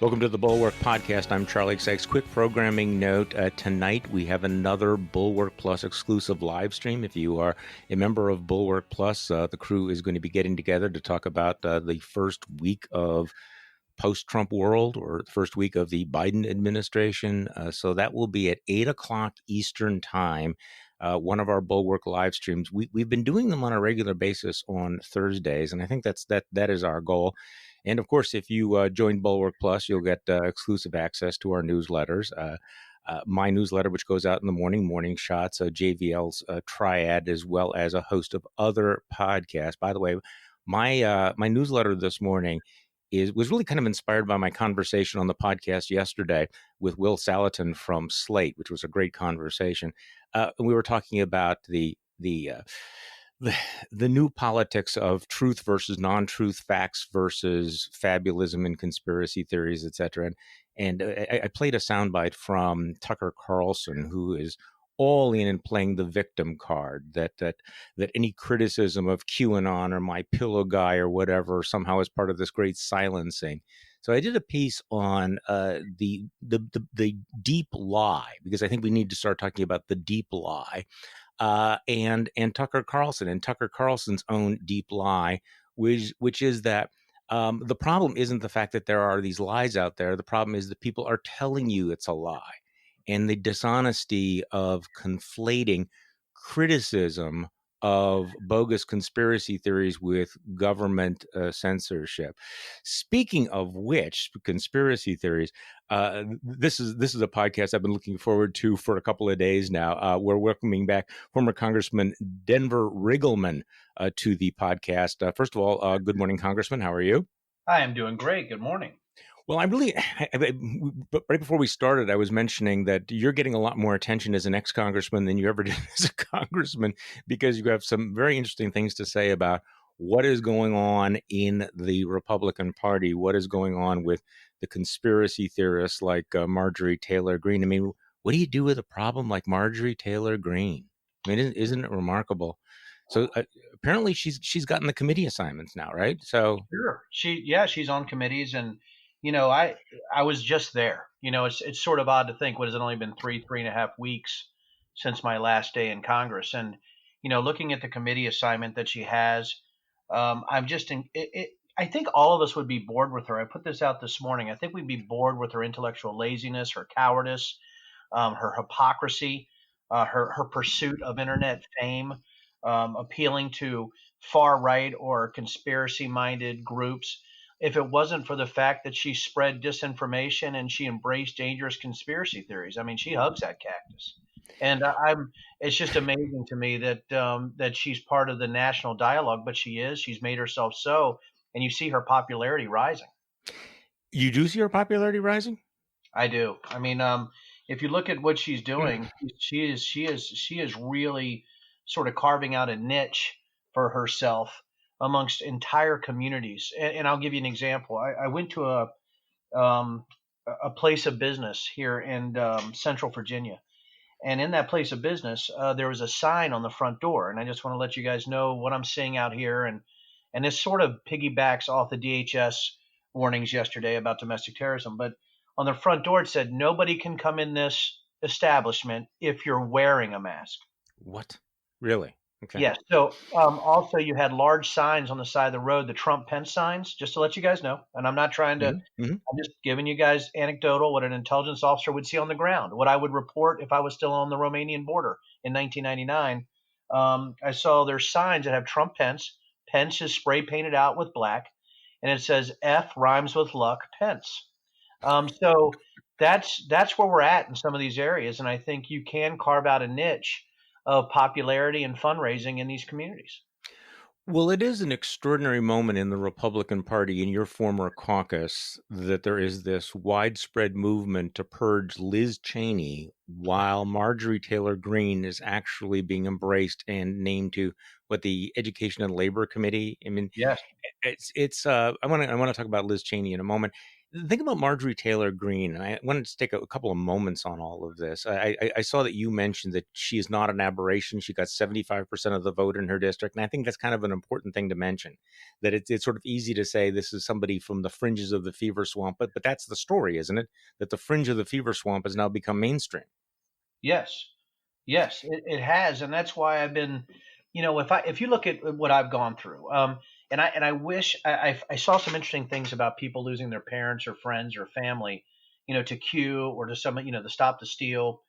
Welcome to the Bulwark Podcast. I'm Charlie Sykes. Quick programming note. Tonight we have another Bulwark Plus exclusive live stream. If you are a member of Bulwark Plus, the crew is going to be getting together to talk about the first week of post-Trump world, or the first week of the Biden administration. So that will be at 8 o'clock Eastern time. One of our Bulwark live streams. We've been doing them on a regular basis on Thursdays, and I think that is our goal. And of course, if you join Bulwark Plus, you'll get exclusive access to our newsletters. My newsletter, which goes out in the morning shots, JVL's Triad, as well as a host of other podcasts. By the way, my newsletter this morning was really kind of inspired by my conversation on the podcast yesterday with Will Salatin from Slate, which was a great conversation. And we were talking about the new politics of truth versus non-truth, facts versus fabulism and conspiracy theories, et cetera. And I played a soundbite from Tucker Carlson, who is all in and playing the victim card, that any criticism of QAnon or my pillow guy or whatever somehow is part of this great silencing. So I did a piece on the deep lie, because I think we need to start talking about the deep lie. And Tucker Carlson and Tucker Carlson's own deep lie, which is that the problem isn't the fact that there are these lies out there. The problem is that people are telling you it's a lie, and the dishonesty of conflating criticism of bogus conspiracy theories with government censorship. Speaking of which, conspiracy theories, this is a podcast I've been looking forward to for a couple of days now. We're welcoming back former Congressman Denver Riggleman to the podcast. First of all, good morning, Congressman. How are you? I am doing great. Good morning. Well, right before we started, I was mentioning that you're getting a lot more attention as an ex-congressman than you ever did as a congressman, because you have some very interesting things to say about what is going on in the Republican Party, what is going on with the conspiracy theorists like Marjorie Taylor Greene. I mean, what do you do with a problem like Marjorie Taylor Greene? I mean, isn't it remarkable? So apparently she's gotten the committee assignments now, right? So sure, she's on committees, and I was just there. It's sort of odd to think, what has it only been three and a half weeks since my last day in Congress, and looking at the committee assignment that she has, I'm just I think all of us would be bored with her. I put this out this morning. I think we'd be bored with her intellectual laziness, her cowardice, her hypocrisy, her pursuit of internet fame, appealing to far right or conspiracy minded groups. If it wasn't for the fact that she spread disinformation and she embraced dangerous conspiracy theories, I mean, she hugs that cactus. And it's just amazing to me that she's part of the national dialogue, but she's made herself so, and you see her popularity rising. You do see her popularity rising? I do. I mean, if you look at what she's doing, she is really sort of carving out a niche for herself amongst entire communities. And I'll give you an example. I went to a place of business here in Central Virginia. And in that place of business, there was a sign on the front door. And I just want to let you guys know what I'm seeing out here. And this sort of piggybacks off the DHS warnings yesterday about domestic terrorism. But on the front door, it said, nobody can come in this establishment if you're wearing a mask. What? Really? Okay. Yes. So also you had large signs on the side of the road, the Trump-Pence signs, just to let you guys know. And I'm not trying to, I'm just giving you guys anecdotal, what an intelligence officer would see on the ground, what I would report if I was still on the Romanian border in 1999. I saw there's signs that have Trump-Pence. Pence is spray painted out with black, and it says F rhymes with luck, Pence. So that's where we're at in some of these areas. And I think you can carve out a niche of popularity and fundraising in these communities. Well, it is an extraordinary moment in the Republican Party, in your former caucus, that there is this widespread movement to purge Liz Cheney, while Marjorie Taylor Greene is actually being embraced and named to the Education and Labor Committee. I mean, yes, it's. I want to talk about Liz Cheney in a moment. Think about Marjorie Taylor Greene. And I wanted to take a couple of moments on all of this. I saw that you mentioned that she is not an aberration. She got 75% of the vote in her district. And I think that's kind of an important thing to mention, that it's sort of easy to say this is somebody from the fringes of the fever swamp. But that's the story, isn't it? That the fringe of the fever swamp has now become mainstream. Yes. Yes, it has, and that's why I've been, if you look at what I've gone through, and I wish I saw some interesting things about people losing their parents or friends or family, to Q or to some, the Stop the Steal,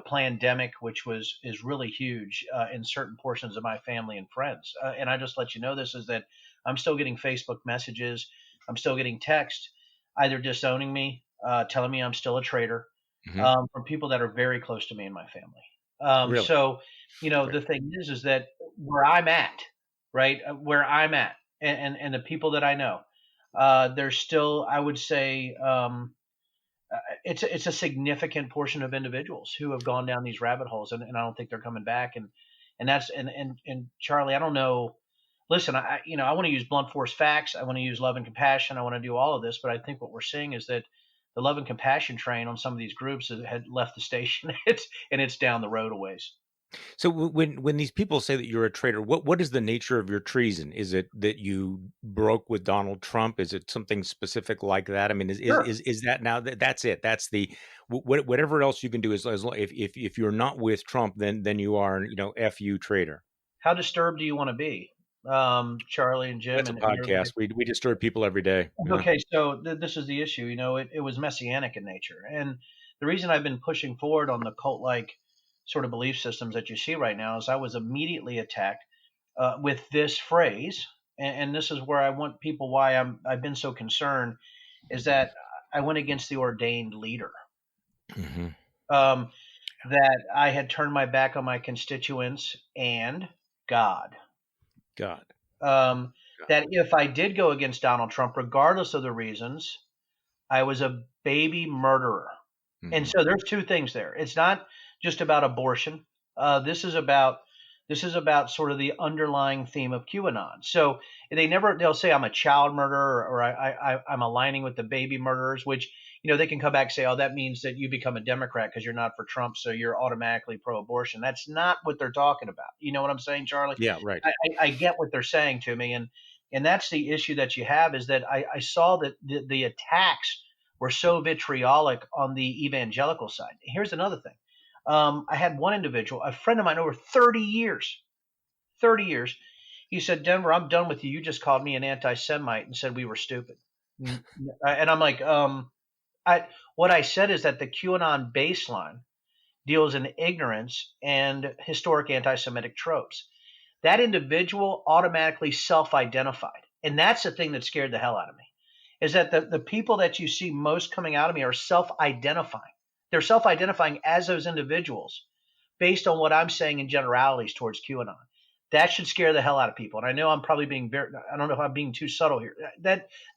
pandemic, which is really huge in certain portions of my family and friends. And I just let you know this is that I'm still getting Facebook messages, I'm still getting text, either disowning me, telling me I'm still a traitor, Hmm. from people that are very close to me and my family. Really? So, Right. the thing is that where I'm at, right, where I'm at, and the people that I know, there's still, I would say, it's a significant portion of individuals who have gone down these rabbit holes, and I don't think they're coming back. And that's and Charlie, I don't know. Listen, I want to use blunt force facts. I want to use love and compassion. I want to do all of this, but I think what we're seeing is that the love and compassion train on some of these groups had left the station. It's down the road a ways. So when these people say that you're a traitor, what is the nature of your treason? Is it that you broke with Donald Trump? Is it something specific like that? I mean, Sure. is that now that's it? That's the whatever else you can do is as long, if you're not with Trump, then you are f you traitor. How disturbed do you want to be, Charlie and Jim That's a and everybody? podcast. We disturb people every day. Yeah. Okay, so this is the issue. It was messianic in nature, and the reason I've been pushing forward on the cult-like sort of belief systems that you see right now is I was immediately attacked with this phrase, and this is where I want people why I've been so concerned is that I went against the ordained leader. Hmm. Um, that I had turned my back on my constituents and God. God. Um, God. that if I did go against Donald Trump, regardless of the reasons, I was a baby murderer. And Hmm. so there's two things there. It's not just about abortion. This is about sort of the underlying theme of QAnon. So they'll say I'm a child murderer or I'm aligning with the baby murderers, which they can come back and say, oh, that means that you become a Democrat because you're not for Trump, so you're automatically pro-abortion. That's not what they're talking about. You know what I'm saying, Charlie? Yeah. Right. I get what they're saying to me, and that's the issue that you have is that I saw that the attacks were so vitriolic on the evangelical side. Here's another thing. I had one individual, a friend of mine over 30 years, 30 years. He said, Denver, I'm done with you. You just called me an anti Semite and said we were stupid. And I'm like, what I said is that the QAnon baseline deals in ignorance and historic anti Semitic tropes. That individual automatically self identified. And that's the thing that scared the hell out of me is that the people that you see most coming out of me are self identifying. They're self identifying as those individuals based on what I'm saying in generalities towards QAnon. That should scare the hell out of people. And I know I'm probably I don't know if I'm being too subtle here.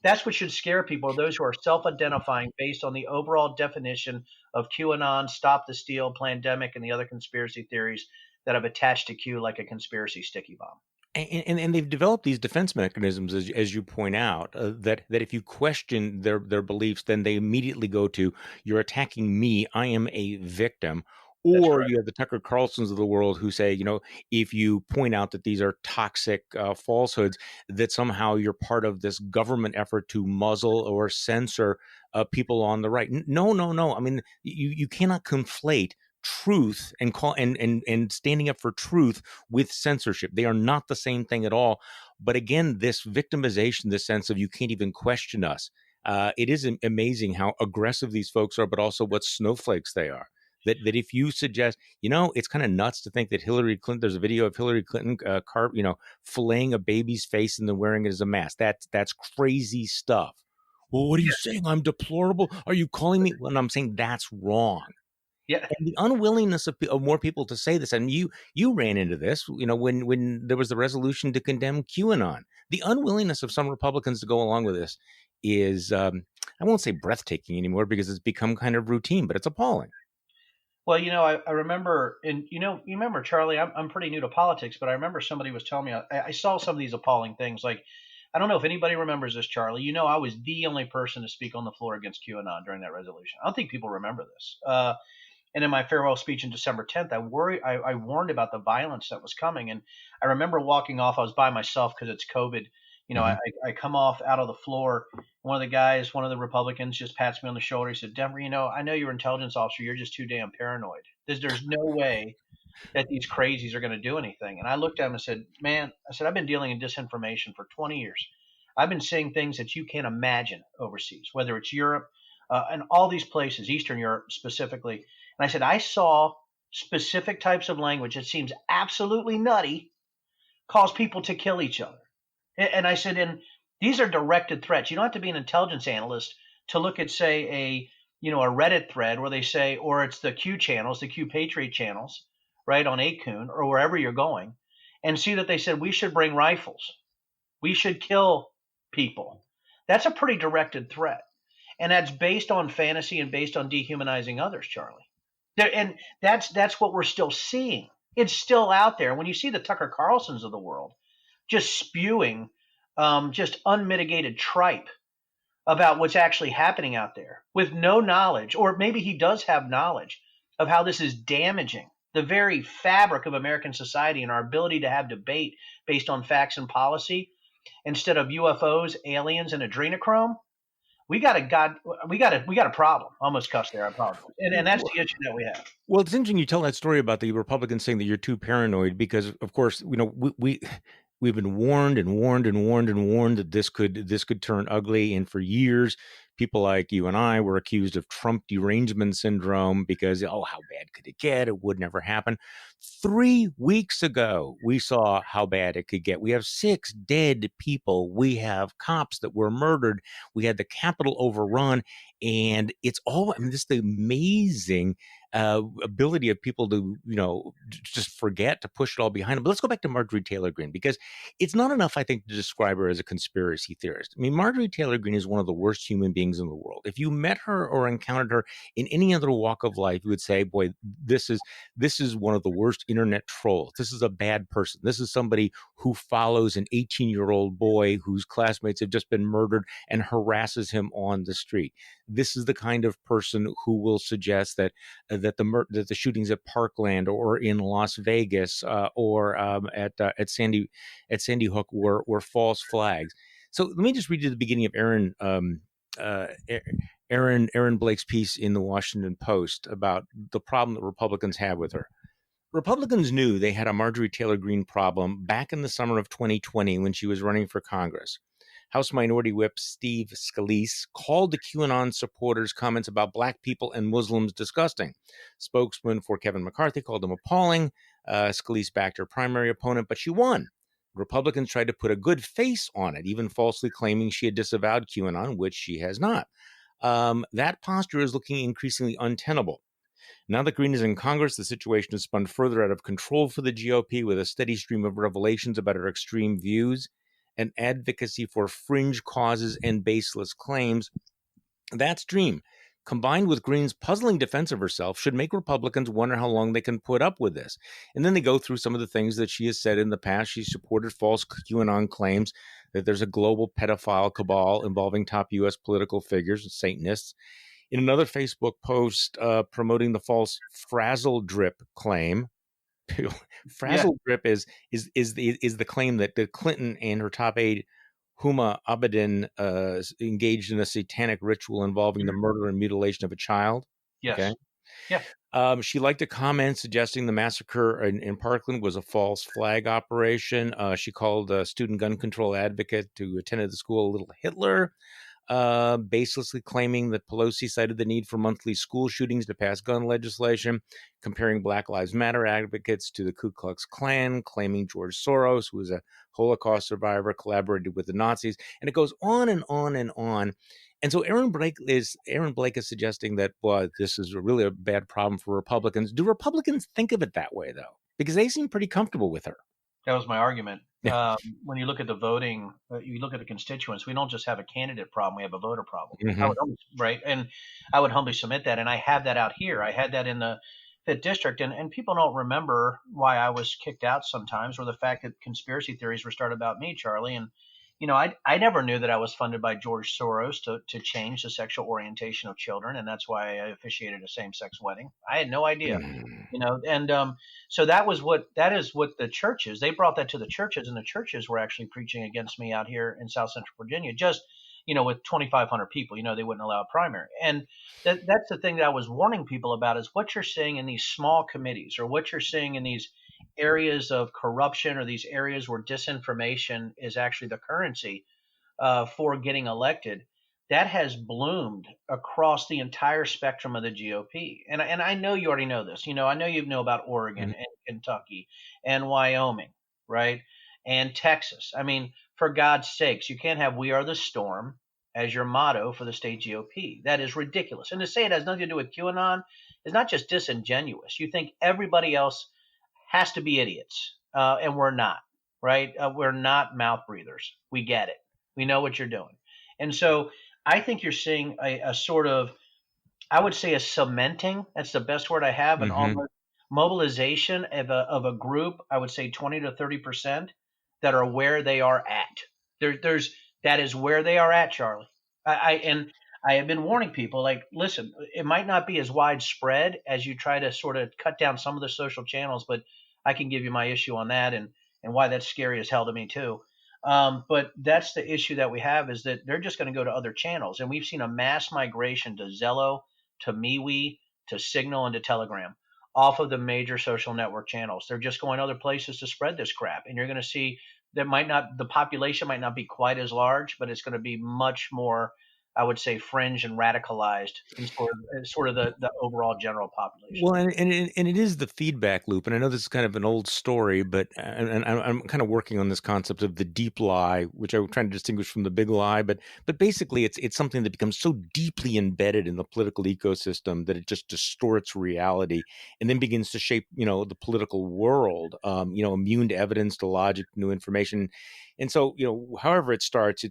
That's what should scare people, those who are self identifying based on the overall definition of QAnon, Stop the Steal, pandemic, and the other conspiracy theories that have attached to Q like a conspiracy sticky bomb. And they've developed these defense mechanisms, as you point out, that if you question their beliefs, then they immediately go to you're attacking me. I am a victim. That's Or right. you have the Tucker Carlsons of the world who say, if you point out that these are toxic falsehoods, that somehow you're part of this government effort to muzzle or censor people on the right. No, no, no. I mean, you cannot conflate truth and call and standing up for truth with censorship. They are not the same thing at all. But again, this victimization, this sense of you can't even question us. It is amazing how aggressive these folks are, but also what snowflakes they are. That if you suggest, it's kind of nuts to think that Hillary Clinton. There's a video of Hillary Clinton, filleting a baby's face and then wearing it as a mask. That's crazy stuff. Well, what are you Yeah. saying? I'm deplorable. Are you calling me? Well, I'm saying that's wrong, Yeah. and the unwillingness of more people to say this. And you ran into this, when there was the resolution to condemn QAnon. The unwillingness of some Republicans to go along with this is, I won't say breathtaking anymore because it's become kind of routine, but it's appalling. Well, I remember, and you remember, Charlie, I'm pretty new to politics, but I remember somebody was telling me, I saw some of these appalling things. Like, I don't know if anybody remembers this, Charlie. You know, I was the only person to speak on the floor against QAnon during that resolution. I don't think people remember this. And in my farewell speech on December 10th, I warned about the violence that was coming. And I remember walking off. I was by myself because it's COVID. You know, Hmm. I come off out of the floor. One of the guys, one of the Republicans, just pats me on the shoulder. He said, "Denver, you know, I know you're an intelligence officer. You're just too damn paranoid. There's no way that these crazies are going to do anything." And I looked at him and said, "Man," I said, "I've been dealing in disinformation for 20 years. I've been seeing things that you can't imagine overseas, whether it's Europe and all these places, Eastern Europe specifically." And I said, "I saw specific types of language that seems absolutely nutty cause people to kill each other." And I said, and these are directed threats. You don't have to be an intelligence analyst to look at, say, a Reddit thread where they say, or it's the Q channels, the Q Patriot channels, right, on Acun or wherever you're going, and see that they said we should bring rifles, we should kill people. That's a pretty directed threat, and that's based on fantasy and based on dehumanizing others, Charlie. And that's what we're still seeing. It's still out there. When you see the Tucker Carlsons of the world just spewing just unmitigated tripe about what's actually happening out there with no knowledge, or maybe he does have knowledge of how this is damaging the very fabric of American society and our ability to have debate based on facts and policy instead of UFOs, aliens, and adrenochrome. We got a problem. Almost cussed there. I apologize. And that's the issue that we have. Well, it's interesting you tell that story about the Republicans saying that you're too paranoid because, of course, we've been warned and warned and warned and warned that this could turn ugly, and for years, people like you and I were accused of Trump derangement syndrome because, oh, how bad could it get? It would never happen. 3 weeks ago, we saw how bad it could get. We have 6 dead people. We have cops that were murdered. We had the Capitol overrun, and it's all. I mean, this is the amazing ability of people to, just forget to push it all behind them. But let's go back to Marjorie Taylor Greene, because it's not enough, I think, to describe her as a conspiracy theorist. I mean, Marjorie Taylor Greene is one of the worst human beings in the world. If you met her or encountered her in any other walk of life, you would say, boy, this is one of the worst internet trolls. This is a bad person. This is somebody who follows an 18-year-old boy whose classmates have just been murdered and harasses him on the street. This is the kind of person who will suggest that the shootings at Parkland or in Las Vegas or at Sandy Hook were false flags. So let me just read you the beginning of Aaron Blake's piece in the Washington Post about the problem that Republicans have with her. Republicans knew they had a Marjorie Taylor Greene problem back in the summer of 2020 when she was running for Congress. House Minority Whip Steve Scalise called the QAnon supporters' comments about Black people and Muslims disgusting. Spokesman for Kevin McCarthy called them appalling. Scalise backed her primary opponent, but she won. Republicans tried to put a good face on it, even falsely claiming she had disavowed QAnon, which she has not. That posture is looking increasingly untenable. Now that Greene is in Congress, the situation has spun further out of control for the GOP with a steady stream of revelations about her extreme views and advocacy for fringe causes and baseless claims. That stream, combined with Greene's puzzling defense of herself, should make Republicans wonder how long they can put up with this. And then they go through some of the things that she has said in the past. She supported false QAnon claims that there's a global pedophile cabal involving top U.S. political figures and Satanists. In another Facebook post promoting the false frazzle drip claim, frazzle drip is the claim that Clinton and her top aide Huma Abedin engaged in a satanic ritual involving the murder and mutilation of a child. Yes. Okay. Yeah. She liked a comment suggesting the massacre in Parkland was a false flag operation. She called a student gun control advocate who attended the school a little Hitler. Baselessly claiming that Pelosi cited the need for monthly school shootings to pass gun legislation, comparing Black Lives Matter advocates to the Ku Klux Klan, claiming George Soros, who was a Holocaust survivor, collaborated with the Nazis, and it goes on and on and on. And so Aaron Blake is suggesting that, well, this is really a bad problem for Republicans. Do Republicans think of it that way, though? Because they seem pretty comfortable with her. That was my argument. Yeah. When you look at the voting, you look at the constituents. We don't just have a candidate problem; we have a voter problem. Mm-hmm. Right? And I would humbly submit that. And I have that out here. I had that in the Fifth District, and people don't remember why I was kicked out sometimes, or the fact that conspiracy theories were started about me, Charlie. And I never knew that I was funded by George Soros to change the sexual orientation of children, and that's why I officiated a same-sex wedding. I had no idea, Mm. and so that is what the churches, they brought that to the churches, and the churches were actually preaching against me out here in South Central Virginia, just with 2,500 people. They wouldn't allow a primary, and that's the thing that I was warning people about is what you're seeing in these small committees, or what you're seeing in these areas of corruption, or these areas where disinformation is actually the currency for getting elected. That has bloomed across the entire spectrum of the GOP. And I know you already know this. I know you know about Oregon Mhm. and Kentucky and Wyoming, right? And Texas. I mean, for God's sakes, you can't have "We Are the Storm" as your motto for the state GOP. That is ridiculous. And to say it has nothing to do with QAnon is not just disingenuous. You think everybody else has to be idiots, and we're not, right? We're not mouth breathers. We get it. We know what you're doing. And so I think you're seeing a sort of, I would say, a cementing. That's the best word I have, an Mhm. almost mobilization of a group. I would say 20 to 30% that are where they are at. There's that is where they are at, Charlie. And I have been warning people, like, listen, it might not be as widespread as you try to sort of cut down some of the social channels, but I can give you my issue on that, and why that's scary as hell to me too. But that's the issue that we have, is that they're just going to go to other channels, and we've seen a mass migration to Zello, to MeWe, to Signal, and to Telegram off of the major social network channels. They're just going other places to spread this crap, and you're going to see that the population might not be quite as large, but it's going to be much more, I would say, fringe and radicalized in sort of the overall general population. Well, and it is the feedback loop, and I know this is kind of an old story, but and I'm kind of working on this concept of the deep lie, which I'm trying to distinguish from the big lie. But basically, it's something that becomes so deeply embedded in the political ecosystem that it just distorts reality, and then begins to shape the political world. Immune to evidence, to logic, to new information. And so, however it starts,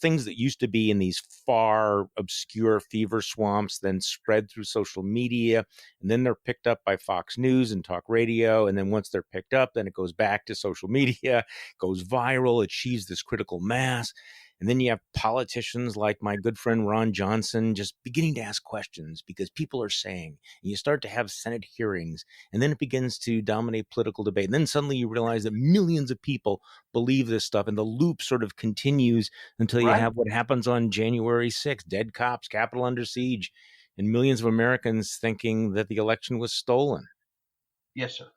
things that used to be in these far obscure fever swamps then spread through social media, and then they're picked up by Fox News and talk radio. And then once they're picked up, then it goes back to social media, goes viral, achieves this critical mass. And then you have politicians like my good friend Ron Johnson just beginning to ask questions because people are saying, and you start to have Senate hearings, and then it begins to dominate political debate. And then suddenly you realize that millions of people believe this stuff, and the loop sort of continues until you Right? have what happens on January 6th, dead cops, Capitol under siege, and millions of Americans thinking that the election was stolen. Yes, sir.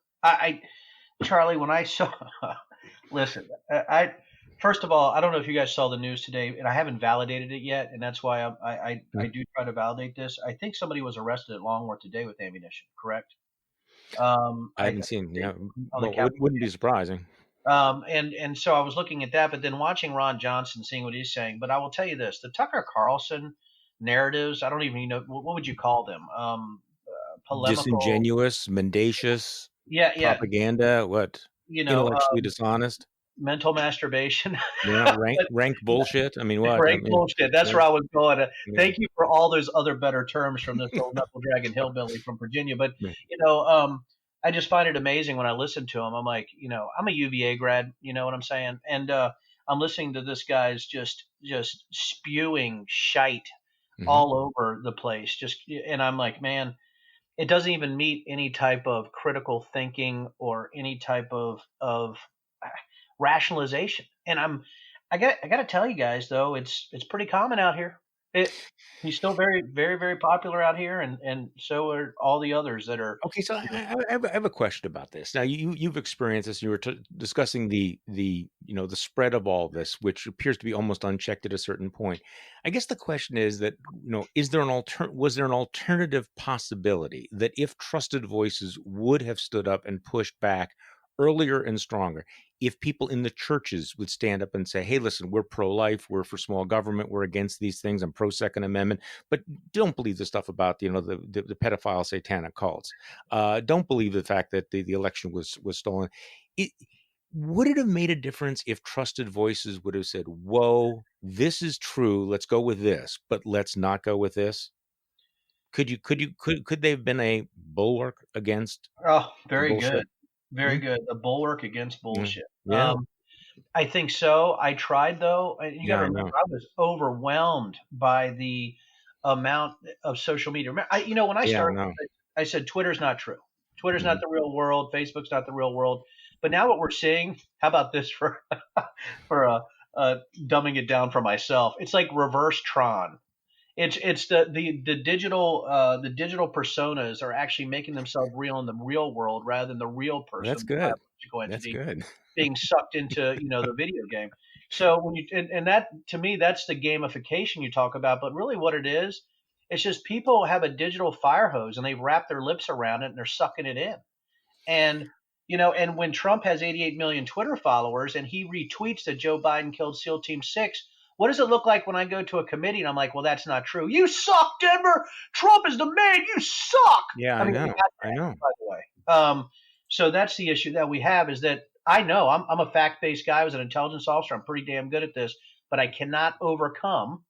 Charlie, when I saw, listen, first of all, I don't know if you guys saw the news today, and I haven't validated it yet, and that's why I do try to validate this. I think somebody was arrested at Longworth today with ammunition, correct? I I haven't seen, think yeah, on the well, Capitol. wouldn't be surprising. And so I was looking at that, but then watching Ron Johnson, seeing what he's saying. But I will tell you this: the Tucker Carlson narratives, I don't even know what would you call them? Polemical. Disingenuous, mendacious, Yeah, yeah. propaganda, what? You know, Intellectually dishonest? mental masturbation. Yeah, rank bullshit. I mean, what? I Great mean, bullshit. That's yeah, where I was going. yeah, Thank you for all those other better terms from this old knuckle dragon hillbilly from Virginia. But yeah. you know, I just find it amazing when I listen to him. I'm like, I'm a UVA grad. You know what I'm saying? And I'm listening to this guy's just spewing shite Mhm. all over the place. And I'm like, man, it doesn't even meet any type of critical thinking or any type of rationalization. And I got to tell you guys though, it's pretty common out here. It He's still very very very popular out here, and so are all the others that are. Okay, so I have a question about this. Now, you've experienced this. You were discussing the spread of all this, which appears to be almost unchecked at a certain point. I guess the question is that is there was there an alternative possibility that if trusted voices would have stood up and pushed back earlier and stronger, if people in the churches would stand up and say, "Hey, listen, we're pro-life, we're for small government, we're against these things, I'm pro-Second Amendment," but don't believe the stuff about the pedophile satanic cults. Don't believe the fact that the election was stolen. It, would it have made a difference if trusted voices would have said, "Whoa, this is true. Let's go with this, but let's not go with this"? Could they have been a bulwark against Oh, the very bullshit? good, very Hmm? good. The bulwark against Mm. bullshit. Yeah. I think so. I tried though. You got Yeah, to I remember, know. I was overwhelmed by the amount of social media. When I Yeah, I started, know. I said Twitter's not true. Twitter's not Mhm. the real world. Facebook's not the real world. But now what we're seeing, how about this for for dumbing it down for myself? It's like reverse Tron. It's the digital personas are actually making themselves real in the real world rather than the real That's person, the good. biological That's entity good. being sucked into the video game. So when you and that to me that's the gamification you talk about, but really what it is, it's just people have a digital fire hose and they've wrapped their lips around it and they're sucking it in. And and when Trump has 88 million Twitter followers and he retweets that Joe Biden killed SEAL Team 6, what does it look like when I go to a committee and I'm like, well, that's not true. You suck, Denver. Trump is the man. You suck. Yeah, I I mean, we know. had I that, know. by the way. So that's the issue that we have is that I know I'm a fact based guy. I was an intelligence officer. I'm pretty damn good at this, but I cannot overcome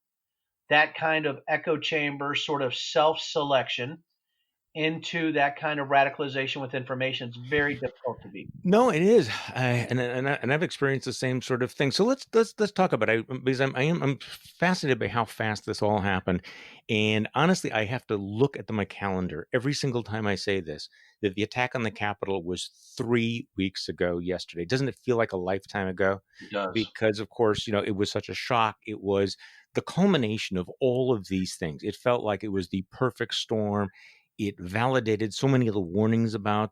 that kind of echo chamber sort of self selection into that kind of radicalization with information. It's very difficult to beat. No, it is, and I've experienced the same sort of thing. So let's talk about it because I'm fascinated by how fast this all happened, and honestly, I have to look at my calendar every single time I say this that the attack on the Capitol was 3 weeks ago yesterday. Doesn't it feel like a lifetime ago? It does. Because of course, it was such a shock. It was the culmination of all of these things. It felt like it was the perfect storm. It validated so many of the warnings about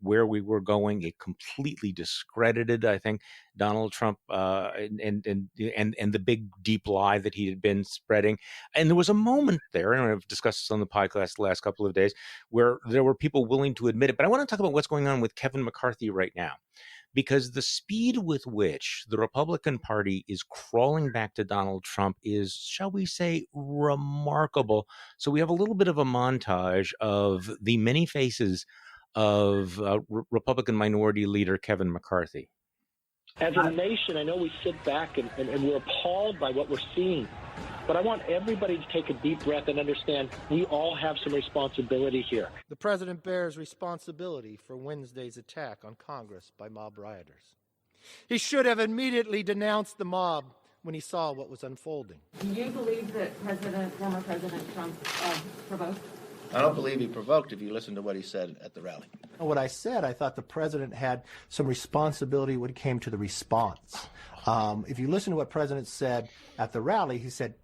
where we were going. It completely discredited, I think, Donald Trump and the big deep lie that he had been spreading. And there was a moment there, and I've discussed this on the podcast the last couple of days, where there were people willing to admit it. But I want to talk about what's going on with Kevin McCarthy right now, because the speed with which the Republican Party is crawling back to Donald Trump is, shall we say, remarkable. So we have a little bit of a montage of the many faces of Republican Minority Leader Kevin McCarthy. As a nation, I know we sit back and we're appalled by what we're seeing. But I want everybody to take a deep breath and understand we all have some responsibility here. The president bears responsibility for Wednesday's attack on Congress by mob rioters. He should have immediately denounced the mob when he saw what was unfolding. Do you believe that former President Trump provoked? I don't believe he provoked if you listen to what he said at the rally. What I said, I thought the president had some responsibility when it came to the response. If you listen to what the president said at the rally, he said,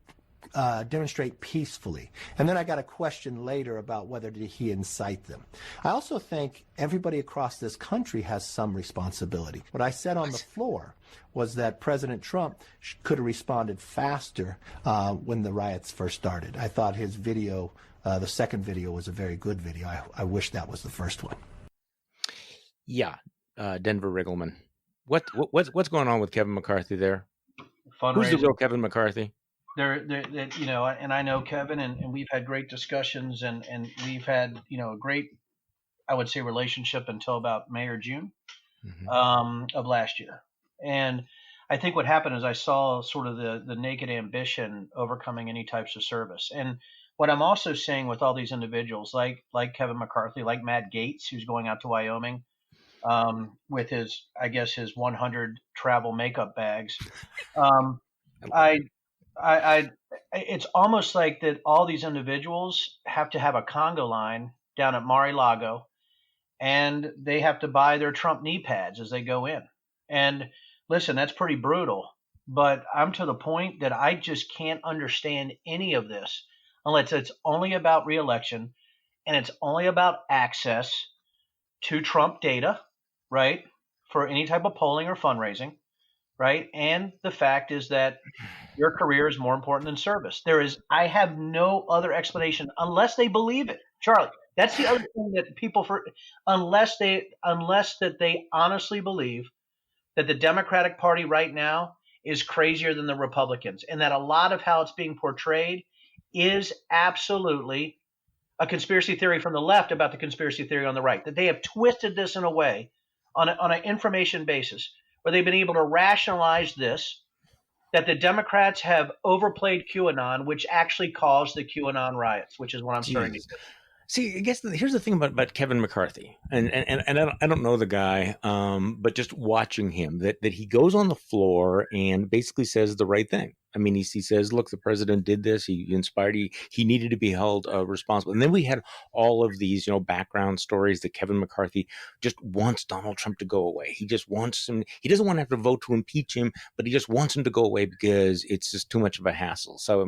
demonstrate peacefully. And then I got a question later about whether did he incite them. I also think everybody across this country has some responsibility. What I said on the floor was that President Trump could have responded faster when the riots first started. I thought his video, the second video, was a very good video. I wish that was the first one. Yeah, Denver Riggleman. What's going on with Kevin McCarthy there? Who's the real Kevin McCarthy? And I know Kevin, and we've had great discussions, and we've had a great, I would say, relationship until about May or June of last year. And I think what happened is I saw sort of the naked ambition overcoming any types of service. And what I'm also seeing with all these individuals, like Kevin McCarthy, like Matt Gaetz, who's going out to Wyoming with his 100 travel makeup bags. It's almost like that all these individuals have to have a Congo line down at Mar-a-Lago, and they have to buy their Trump knee pads as they go in. And listen, that's pretty brutal, but I'm to the point that I just can't understand any of this unless it's only about reelection and it's only about access to Trump data, right, for any type of polling or fundraising. Right. And the fact is that your career is more important than service. I have no other explanation unless they believe it. Charlie, that's the other thing that unless they honestly believe that the Democratic Party right now is crazier than the Republicans, and that a lot of how it's being portrayed is absolutely a conspiracy theory from the left about the conspiracy theory on the right, that they have twisted this in a way on an information basis where they've been able to rationalize this, that the Democrats have overplayed QAnon, which actually caused the QAnon riots, which is what I'm starting to do. See, I guess here's the thing about Kevin McCarthy, and I don't know the guy, but just watching him, that he goes on the floor and basically says the right thing. I mean, he says, "Look, the president did this. He inspired. He needed to be held responsible." And then we had all of these, background stories that Kevin McCarthy just wants Donald Trump to go away. He just wants him. He doesn't want to have to vote to impeach him, but he just wants him to go away because it's just too much of a hassle. So,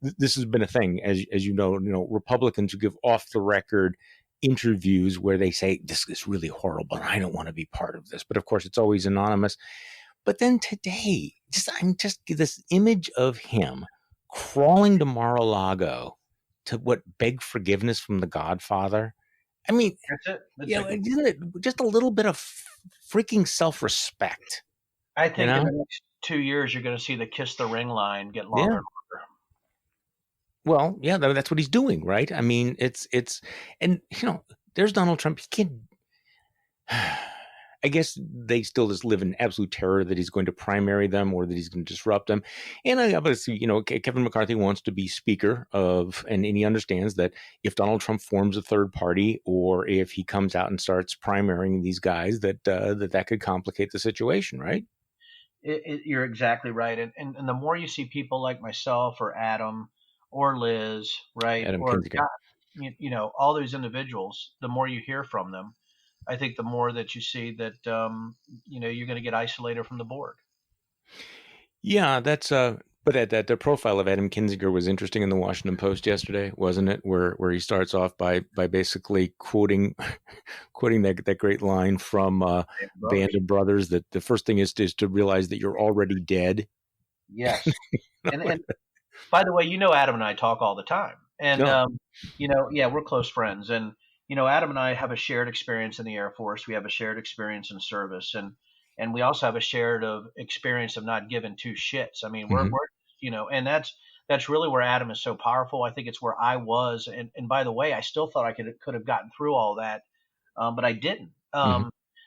this has been a thing, as you know, Republicans who give off the record interviews where they say this is really horrible and I don't want to be part of this. But of course, it's always anonymous. But then today, I'm just this image of him crawling to Mar-a-Lago to beg forgiveness from the Godfather. I mean, That's it. isn't it just a little bit of freaking self-respect? I think in the next 2 years, you're going to see the kiss the ring line get longer and longer. Well, yeah, that's what he's doing, right? I mean, and there's Donald Trump. He can't. I guess they still just live in absolute terror that he's going to primary them or that he's going to disrupt them. And obviously, Kevin McCarthy wants to be speaker of, and he understands that if Donald Trump forms a third party or if he comes out and starts primarying these guys, that could complicate the situation, right? You're exactly right. And the more you see people like myself or Adam or Liz, right, Adam or Kinzinger. all those individuals, the more you hear from them, I think the more that you see that you're going to get isolated from the board. Yeah, that's but the profile of Adam Kinzinger was interesting in the Washington Post yesterday, wasn't it? Where he starts off by basically quoting that great line from Band of Brothers, that the first thing is to realize that you're already dead. Yes, and by the way, Adam and I talk all the time, and we're close friends, and Adam and I have a shared experience in the Air Force. We have a shared experience in service, and we also have a shared experience of not giving two shits. I mean, we're and that's really where Adam is so powerful. I think it's where I was, and by the way, I still thought I could have gotten through all that, but I didn't.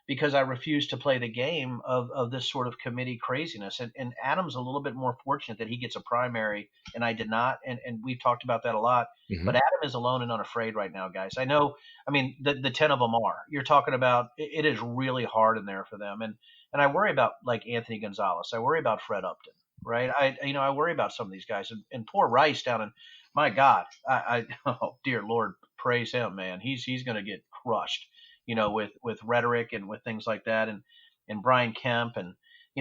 Because I refused to play the game of this sort of committee craziness. And Adam's a little bit more fortunate that he gets a primary and I did not. And we've talked about that a lot. But Adam is alone and unafraid right now, guys. I know, the 10 of them are. You're talking about it is really hard in there for them. And I worry about like Anthony Gonzalez. I worry about Fred Upton, right? I worry about some of these guys. And poor Rice down in, my God, oh, dear Lord, praise him, man. He's going to get crushed. With rhetoric and with things like that, and Brian Kemp, and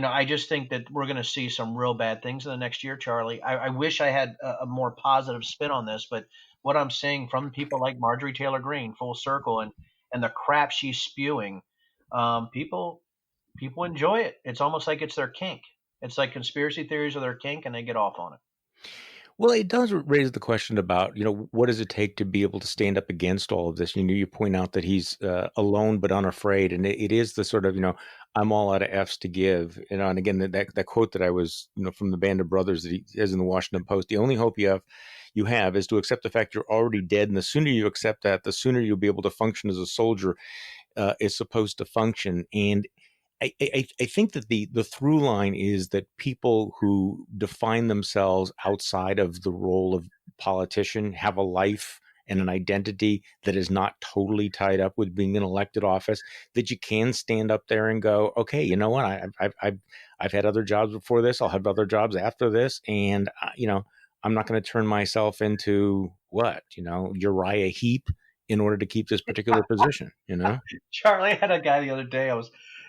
I just think that we're going to see some real bad things in the next year, Charlie. I wish I had a more positive spin on this, but what I'm seeing from people like Marjorie Taylor Greene, full circle, and the crap she's spewing, people enjoy it. It's almost like it's their kink. It's like conspiracy theories are their kink, and they get off on it. Well, it does raise the question about, what does it take to be able to stand up against all of this? You point out that he's alone but unafraid, and it is the sort of, I'm all out of F's to give. And again, that quote that I was, from the Band of Brothers that he has in the Washington Post, the only hope you have is to accept the fact you're already dead, and the sooner you accept that, the sooner you'll be able to function as a soldier is supposed to function. And I think that the through line is that people who define themselves outside of the role of politician have a life and an identity that is not totally tied up with being in elected office, that you can stand up there and go, okay, you know what? I've had other jobs before this. I'll have other jobs after this. And, I'm not going to turn myself into Uriah Heep in order to keep this particular position, Charlie, I had a guy the other day.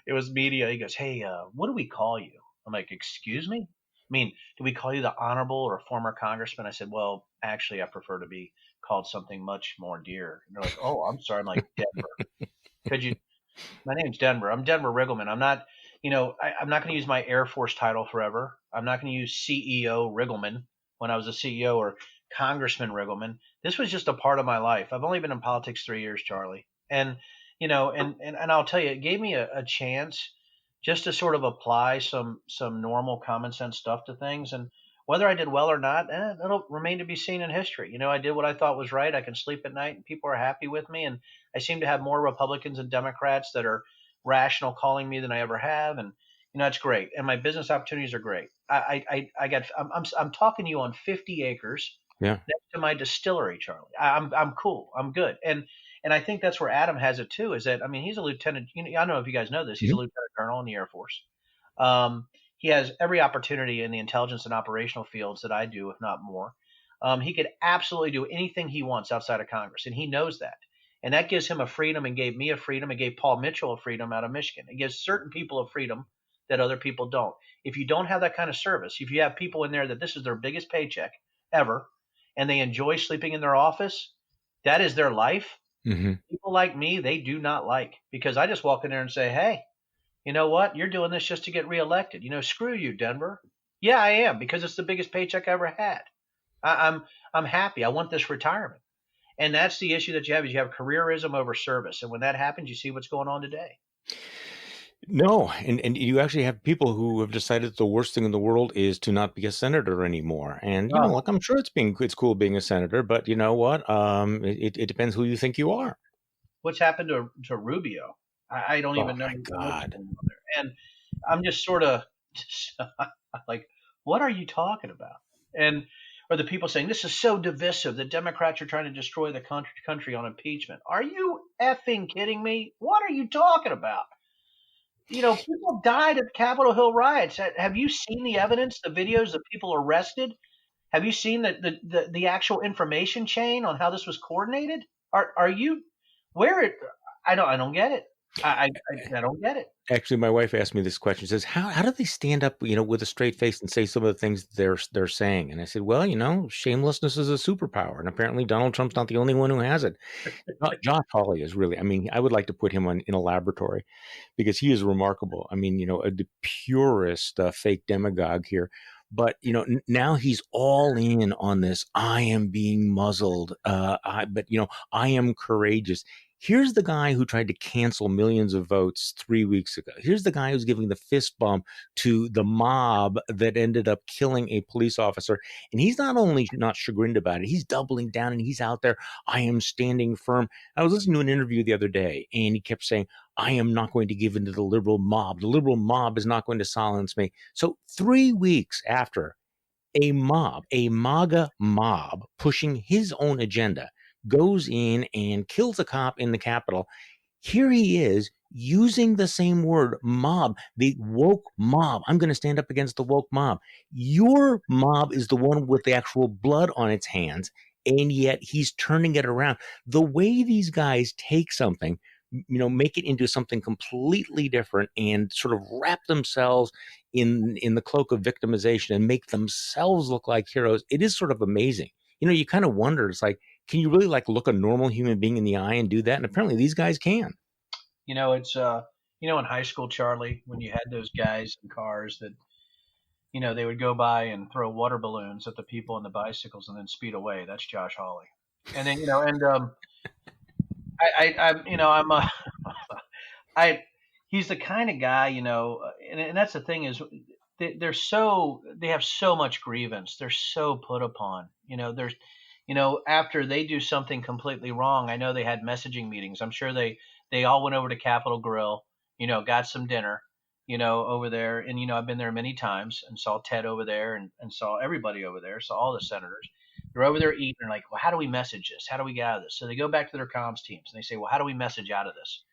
It was media. He goes, "Hey, what do we call you?" I'm like, "Excuse me? Do we call you the honorable or former congressman?" I said, "Well, actually, I prefer to be called something much more dear." And they're like, "Oh, I'm sorry." I'm like, "Denver. Could you? My name's Denver. I'm Denver Riggleman. I'm not, I'm not going to use my Air Force title forever. I'm not going to use CEO Riggleman when I was a CEO or Congressman Riggleman. This was just a part of my life. I've only been in politics 3 years, Charlie, and." And I'll tell you, it gave me a chance just to sort of apply some normal common sense stuff to things. And whether I did well or not, that'll remain to be seen in history. I did what I thought was right. I can sleep at night and people are happy with me. And I seem to have more Republicans and Democrats that are rational calling me than I ever have. And, it's great. And my business opportunities are great. I'm talking to you on 50 acres. Yeah. next to my distillery, Charlie. I'm cool. I'm good. And I think that's where Adam has it too. Is that, I mean, he's a lieutenant. You know, I don't know if you guys know this. He's a Mhm. lieutenant colonel in the Air Force. He has every opportunity in the intelligence and operational fields that I do, if not more. He could absolutely do anything he wants outside of Congress, and he knows that. And that gives him a freedom, and gave me a freedom, and gave Paul Mitchell a freedom out of Michigan. It gives certain people a freedom that other people don't. If you don't have that kind of service, if you have people in there that this is their biggest paycheck ever, and they enjoy sleeping in their office, that is their life. Hmm. People like me, they do not like, because I just walk in there and say, hey, you know what? You're doing this just to get reelected. You know, screw you, Denver. Yeah, I am, because it's the biggest paycheck I ever had. I'm happy. I want this retirement. And that's the issue that you have, is you have careerism over service. And when that happens, you see what's going on today. No, and you actually have people who have decided the worst thing in the world is to not be a senator anymore. And you know, like, I'm sure it's cool being a senator, but you know what? It depends who you think you are. What's happened to Rubio? I don't Oh even know my what's God. going on there. And I'm just sort of like, what are you talking about? And or the people saying this is so divisive. The Democrats are trying to destroy the country on impeachment. Are you effing kidding me? What are you talking about? You know, people died at Capitol Hill riots. Have you seen the evidence, the videos of people arrested? Have you seen the actual information chain on how this was coordinated? Are you where? I don't get it. I don't get it. Actually, my wife asked me this question. She says, how do they stand up, you know, with a straight face and say some of the things they're saying? And I said, well, you know, shamelessness is a superpower, and apparently Donald Trump's not the only one who has it. Josh Hawley is really, I mean, I would like to put him in a laboratory, because he is remarkable. I mean, you know, the purest fake demagogue here. But you know, now he's all in on this. I am being muzzled. But you know, I am courageous. Here's the guy who tried to cancel millions of votes 3 weeks ago. Here's the guy who's giving the fist bump to the mob that ended up killing a police officer. And he's not only not chagrined about it, he's doubling down, and he's out there. I am standing firm. I was listening to an interview the other day, and he kept saying, I am not going to give in to the liberal mob. The liberal mob is not going to silence me. So 3 weeks after a mob, a MAGA mob pushing his own agenda, goes in and kills a cop in the Capitol, here he is using the same word, mob, the woke mob. I'm going to stand up against the woke mob. Your mob is the one with the actual blood on its hands, and yet he's turning it around. The way these guys take something, you know, make it into something completely different and sort of wrap themselves in the cloak of victimization and make themselves look like heroes, it is sort of amazing. You know, you kind of wonder, it's like, can you really like look a normal human being in the eye and do that? And apparently these guys can. You know, it's you know, in high school, Charlie, when you had those guys in cars that, you know, they would go by and throw water balloons at the people on the bicycles and then speed away. That's Josh Hawley. And then, you know, and you know, I, he's the kind of guy, you know, and that's the thing is they have so much grievance. They're so put upon, you know, you know, after they do something completely wrong, I know they had messaging meetings. I'm sure they all went over to Capitol Grill, you know, got some dinner, you know, over there. And, you know, I've been there many times and saw Ted over there and saw everybody over there, saw all the senators. They're over there eating and like, well, how do we message this? How do we get out of this? So they go back to their comms teams and they say, well, how do we message out of this?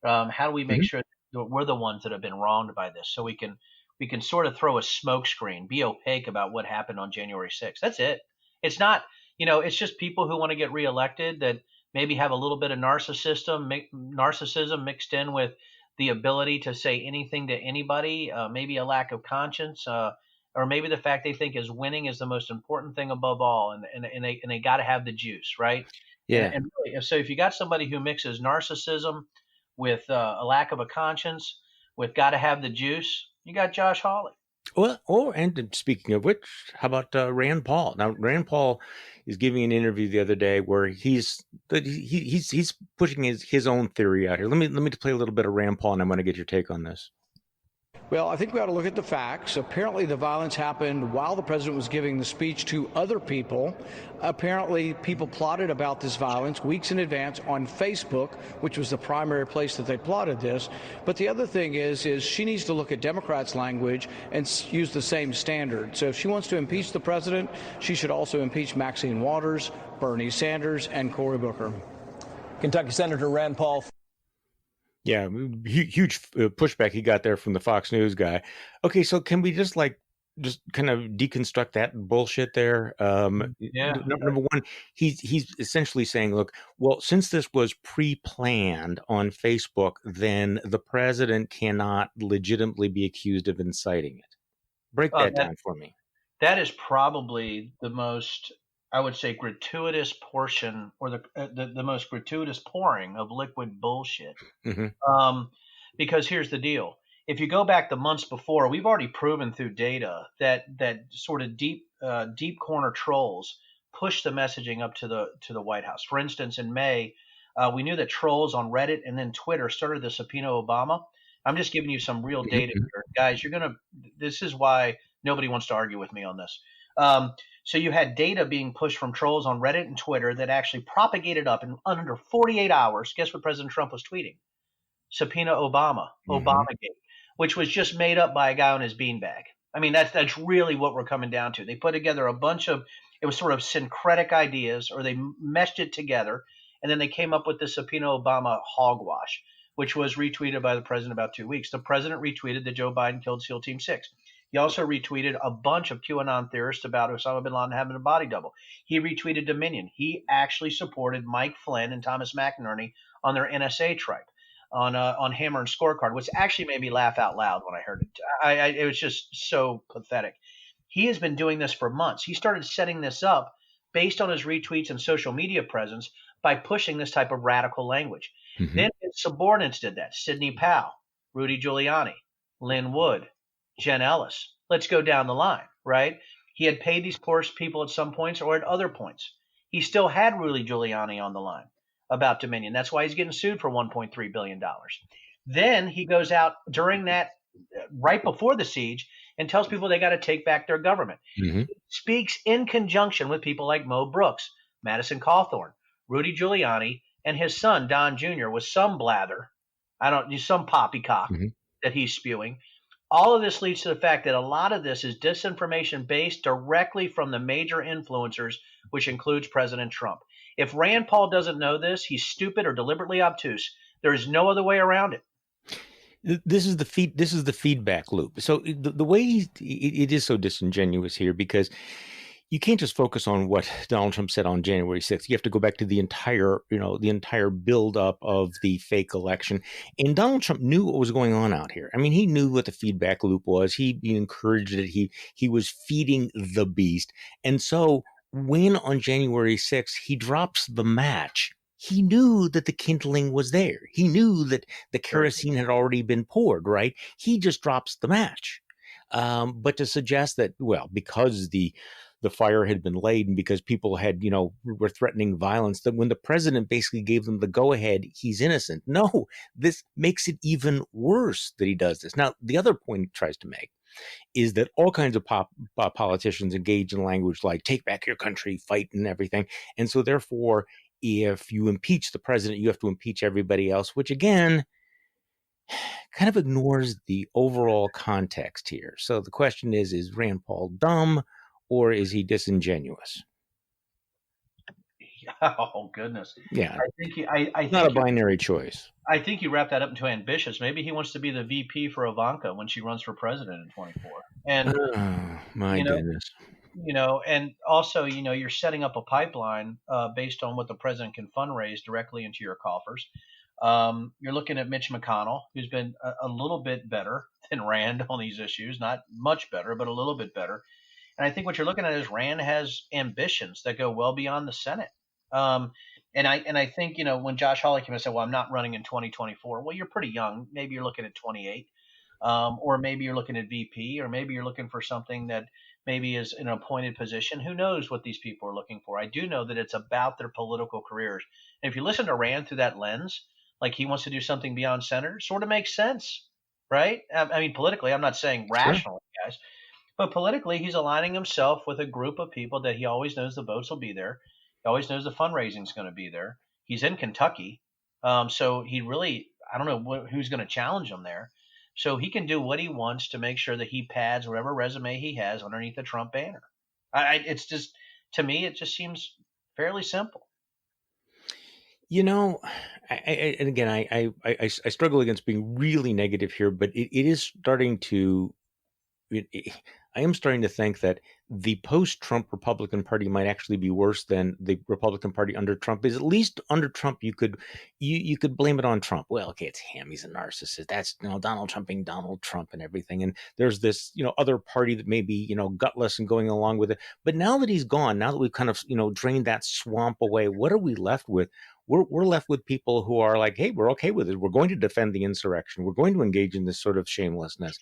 How do we make sure that we're the ones that have been wronged by this? So we can sort of throw a smoke screen, be opaque about what happened on January 6th. That's it. It's not, you know, it's just people who want to get reelected that maybe have a little bit of narcissism mixed in with the ability to say anything to anybody, maybe a lack of conscience, or maybe the fact they think is winning is the most important thing above all, and they got to have the juice, right? Yeah. And really, so if you got somebody who mixes narcissism with a lack of a conscience, with got to have the juice, you got Josh Hawley. Well, and speaking of which, how about Rand Paul? Now, Rand Paul is giving an interview the other day where he's pushing his own theory out here. Let me play a little bit of Rand Paul, and I'm going to get your take on this. Well, I think we ought to look at the facts. Apparently, the violence happened while the president was giving the speech to other people. Apparently, people plotted about this violence weeks in advance on Facebook, which was the primary place that they plotted this. But the other thing is she needs to look at Democrats' language and use the same standard. So if she wants to impeach the president, she should also impeach Maxine Waters, Bernie Sanders, and Cory Booker. Kentucky Senator Rand Paul. Yeah, huge pushback he got there from the Fox News guy. Okay, so can we just kind of deconstruct that bullshit there? Number one, he's essentially saying, look, well, since this was pre-planned on Facebook, then the president cannot legitimately be accused of inciting it. Break that down for me. That is probably the most, I would say, gratuitous portion, or the most gratuitous pouring of liquid bullshit. Mm-hmm. Because here's the deal: if you go back the months before, we've already proven through data that sort of deep corner trolls push the messaging up to the White House. For instance, in May, we knew that trolls on Reddit and then Twitter started to subpoena Obama. I'm just giving you some real data here, guys. This is why nobody wants to argue with me on this. So you had data being pushed from trolls on Reddit and Twitter that actually propagated up in under 48 hours. Guess what President Trump was tweeting? Subpoena Obama, Obamagate, which was just made up by a guy on his beanbag. I mean, that's really what we're coming down to. They put together a bunch of, it was sort of syncretic ideas, or they meshed it together, and then they came up with the Subpoena Obama hogwash, which was retweeted by the president about 2 weeks. The president retweeted that Joe Biden killed SEAL Team 6. He also retweeted a bunch of QAnon theorists about Osama bin Laden having a body double. He retweeted Dominion. He actually supported Mike Flynn and Thomas McInerney on their NSA tripe on Hammer and Scorecard, which actually made me laugh out loud when I heard it. It was just so pathetic. He has been doing this for months. He started setting this up based on his retweets and social media presence by pushing this type of radical language. Mm-hmm. Then his subordinates did that. Sidney Powell, Rudy Giuliani, Lynn Wood, Jen Ellis. Let's go down the line, right? He had paid these poor people at some points or at other points. He still had Rudy Giuliani on the line about Dominion. That's why he's getting sued for $1.3 billion. Then he goes out during that, right before the siege, and tells people they got to take back their government. Mm-hmm. He speaks in conjunction with people like Mo Brooks, Madison Cawthorn, Rudy Giuliani, and his son, Don Jr., with some blather, some poppycock that he's spewing. All of this leads to the fact that a lot of this is disinformation based directly from the major influencers, which includes President Trump. If Rand Paul doesn't know this, he's stupid or deliberately obtuse. There is no other way around it. This is the feedback loop. So the way it is so disingenuous here, because you can't just focus on what Donald Trump said on January 6th. You have to go back to the entire buildup of the fake election. And Donald Trump knew what was going on out here. I mean, he knew what the feedback loop was. He encouraged it. He was feeding the beast. And so when on January 6th he drops the match, he knew that the kindling was there. He knew that the kerosene had already been poured, right? He just drops the match. But to suggest that, well, because the fire had been laid and because people had, were threatening violence, that when the president basically gave them the go-ahead, he's innocent. No, this makes it even worse that he does this. Now, the other point he tries to make is that all kinds of politicians engage in language like take back your country, fight and everything. And so therefore, if you impeach the president, you have to impeach everybody else, which again, kind of ignores the overall context here. So the question is Rand Paul dumb or is he disingenuous? Oh, goodness. Yeah. I think not a binary choice. I think you wrap that up into ambitious. Maybe he wants to be the VP for Ivanka when she runs for president in 24. And my goodness. And also, you're setting up a pipeline based on what the president can fundraise directly into your coffers. You're looking at Mitch McConnell, who's been a little bit better than Rand on these issues, not much better, but a little bit better. And I think what you're looking at is Rand has ambitions that go well beyond the Senate. And I think, when Josh Hawley came and said, well, I'm not running in 2024. Well, you're pretty young. Maybe you're looking at 28, or maybe you're looking at VP, or maybe you're looking for something that maybe is an appointed position. Who knows what these people are looking for? I do know that it's about their political careers. And if you listen to Rand through that lens, like he wants to do something beyond senator, sort of makes sense, right? I mean, politically, I'm not saying Sure. rationally, guys, but politically, he's aligning himself with a group of people that he always knows the votes will be there. He always knows the fundraising is going to be there. He's in Kentucky, so he really, I don't know who's going to challenge him there. So he can do what he wants to make sure that he pads whatever resume he has underneath the Trump banner. It's just, to me, it just seems fairly simple. You know, and again, I struggle against being really negative here, but it is starting to. I am starting to think that the post-Trump Republican Party might actually be worse than the Republican Party under Trump. Is at least under Trump, you could blame it on Trump. Well, okay, it's him; he's a narcissist. That's Donald Trump being Donald Trump and everything. And there's this other party that may be gutless and going along with it. But now that he's gone, now that we've kind of drained that swamp away, what are we left with? We're left with people who are like, hey, we're okay with it. We're going to defend the insurrection. We're going to engage in this sort of shamelessness.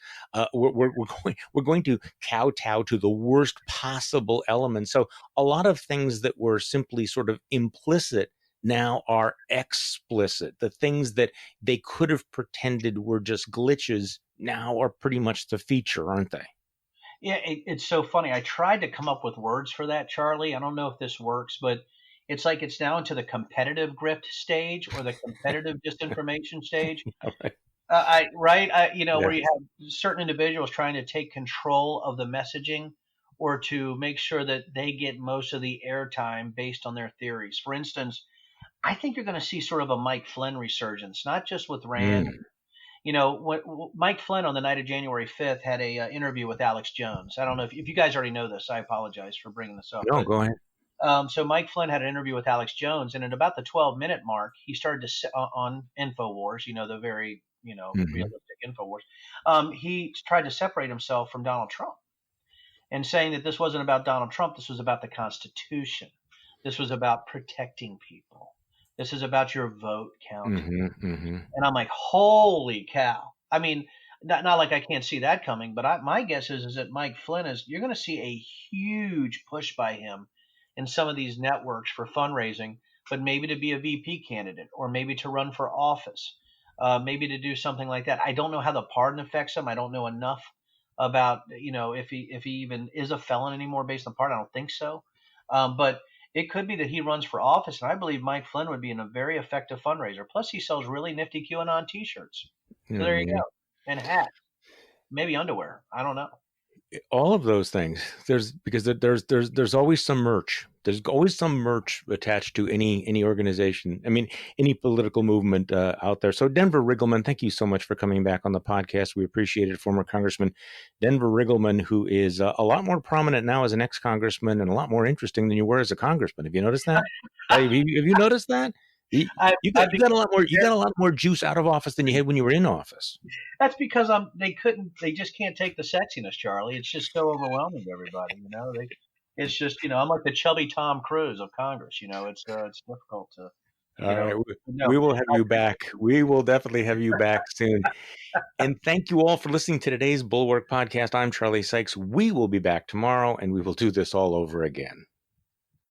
We're going to kowtow to the worst possible elements. So a lot of things that were simply sort of implicit now are explicit. The things that they could have pretended were just glitches now are pretty much the feature, aren't they? Yeah, it's so funny. I tried to come up with words for that, Charlie. I don't know if this works, but it's like it's now into the competitive grift stage or the competitive disinformation stage. Where you have certain individuals trying to take control of the messaging or to make sure that they get most of the airtime based on their theories. For instance, I think you're going to see sort of a Mike Flynn resurgence, not just with Rand. When Mike Flynn on the night of January 5th had a interview with Alex Jones. I don't know if you guys already know this. I apologize for bringing this up. No, go ahead. So Mike Flynn had an interview with Alex Jones, and at about the 12-minute mark, he started to on InfoWars, the very realistic InfoWars. He tried to separate himself from Donald Trump, and saying that this wasn't about Donald Trump. This was about the Constitution. This was about protecting people. This is about your vote counting. And I'm like, holy cow! I mean, not like I can't see that coming, but my guess is that Mike Flynn you're going to see a huge push by him in some of these networks for fundraising, but maybe to be a VP candidate or maybe to run for office, maybe to do something like that. I don't know how the pardon affects him. I don't know enough about, if he even is a felon anymore based on pardon. I don't think so. But it could be that he runs for office, and I believe Mike Flynn would be a very effective fundraiser. Plus, he sells really nifty QAnon T-shirts. So there you go. And hats, maybe underwear. I don't know. All of those things. There's always some merch. There's always some merch attached to any organization. I mean, any political movement out there. So Denver Riggleman, thank you so much for coming back on the podcast. We appreciate it. Former Congressman Denver Riggleman, who is a lot more prominent now as an ex-congressman and a lot more interesting than you were as a congressman. Have you noticed that? have you noticed that? You got a lot more. You got a lot more juice out of office than you had when you were in office. That's because they just can't take the sexiness, Charlie. It's just so overwhelming to everybody. It's just I'm like the chubby Tom Cruise of Congress. It's difficult to. All right, we will have you back. We will definitely have you back soon. And thank you all for listening to today's Bulwark Podcast. I'm Charlie Sykes. We will be back tomorrow, and we will do this all over again.